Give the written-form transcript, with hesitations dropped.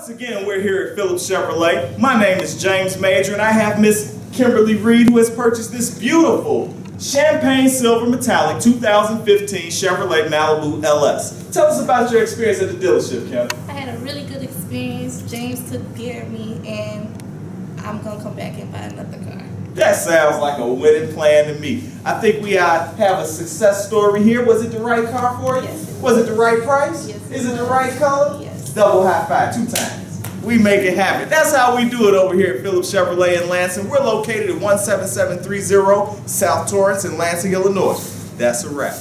Once again, we're here at Phillips Chevrolet. My name is James Major, and I have Miss Kimberly Reed, who has purchased this beautiful champagne silver metallic 2015 Chevrolet Malibu LS. Tell us about your experience at the dealership, Kim. I had a really good experience. James took care of me, and I'm gonna come back and buy another car. That sounds like a winning plan to me. I think we have a success story here. Was it the right car for you? Yes. Was it the right price? Yes. Is it the right color? Yes. Double high five 2 times. We make it happen. That's how we do it over here at Phillips Chevrolet in Lansing. We're located at 17730 South Torrance in Lansing, Illinois. That's a wrap.